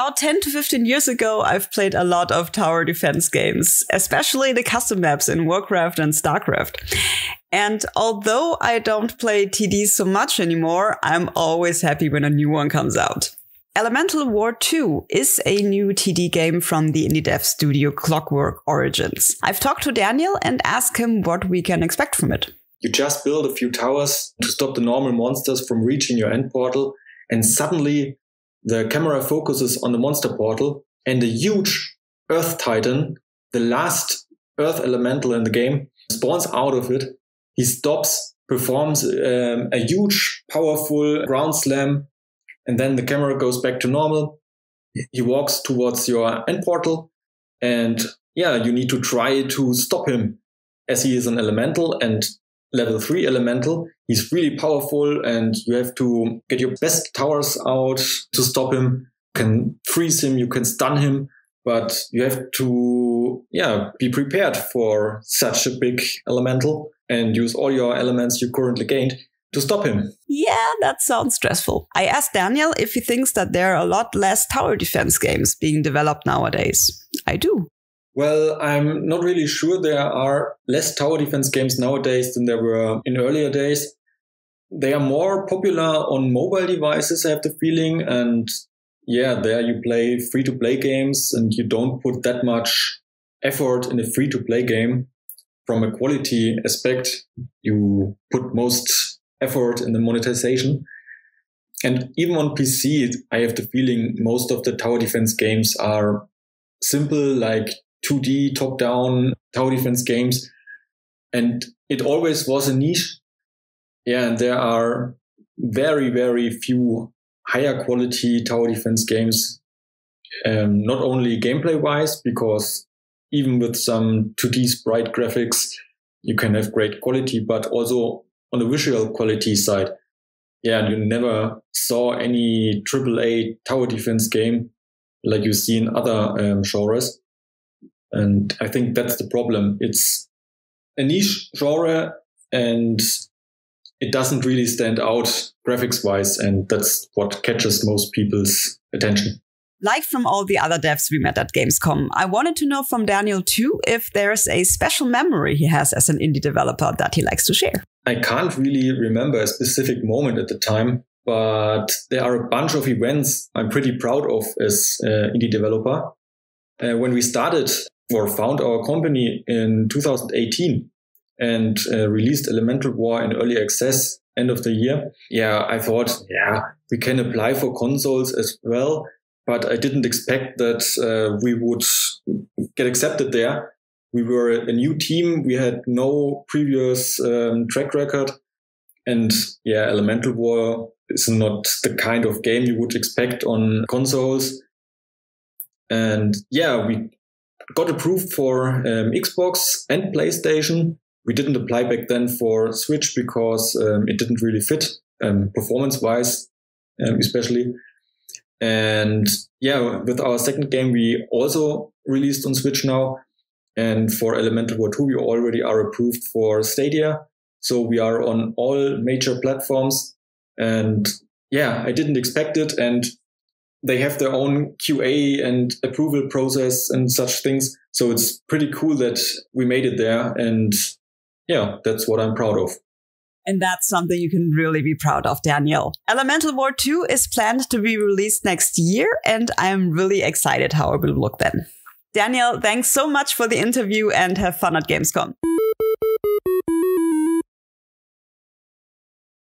about 10 to 15 years ago, I've played a lot of tower defense games, especially the custom maps in Warcraft and Starcraft. And although I don't play TDs so much anymore, I'm always happy when a new one comes out. Elemental War 2 is a new TD game from the indie dev studio Clockwork Origins. I've talked to Daniel and asked him what we can expect from it. You just build a few towers to stop the normal monsters from reaching your end portal, and suddenly the camera focuses on the monster portal, and a huge Earth Titan, the last Earth elemental in the game, spawns out of it. He stops, performs a huge, powerful ground slam, and then the camera goes back to normal. He walks towards your end portal, and you need to try to stop him, as he is an elemental and level 3 elemental. He's really powerful, and you have to get your best towers out to stop him. You can freeze him, you can stun him, but you have to be prepared for such a big elemental and use all your elements you currently gained to stop him. Yeah, that sounds stressful. I asked Daniel if he thinks that there are a lot less tower defense games being developed nowadays. I do. Well, I'm not really sure there are less tower defense games nowadays than there were in earlier days. They are more popular on mobile devices, I have the feeling. And there you play free-to-play games, and you don't put that much effort in a free-to-play game. From a quality aspect, you put most effort in the monetization. And even on PC, I have the feeling most of the tower defense games are simple, like 2D top-down tower defense games. And it always was a niche. And there are very, very few higher quality tower defense games, not only gameplay-wise, because even with some 2D sprite graphics, you can have great quality, but also on the visual quality side. You never saw any AAA tower defense game like you see in other genres. And I think that's the problem. It's a niche genre, and it doesn't really stand out graphics-wise, and that's what catches most people's attention. Like from all the other devs we met at Gamescom, I wanted to know from Daniel too if there's a special memory he has as an indie developer that he likes to share. I can't really remember a specific moment at the time, but there are a bunch of events I'm pretty proud of as an indie developer. When we started or found our company in 2018 and released Elemental War in early access end of the year, I thought, we can apply for consoles as well. But I didn't expect that we would get accepted there. We were a new team. We had no previous track record. And Elemental War is not the kind of game you would expect on consoles. And we got approved for Xbox and PlayStation. We didn't apply back then for Switch because it didn't really fit performance-wise, especially. And with our second game, we also released on Switch now. And for Elemental War 2, we already are approved for Stadia. So we are on all major platforms. And I didn't expect it. And they have their own QA and approval process and such things. So it's pretty cool that we made it there. And that's what I'm proud of. And that's something you can really be proud of, Daniel. Elemental War 2 is planned to be released next year, and I'm really excited how it will look then. Daniel, thanks so much for the interview, and have fun at Gamescom.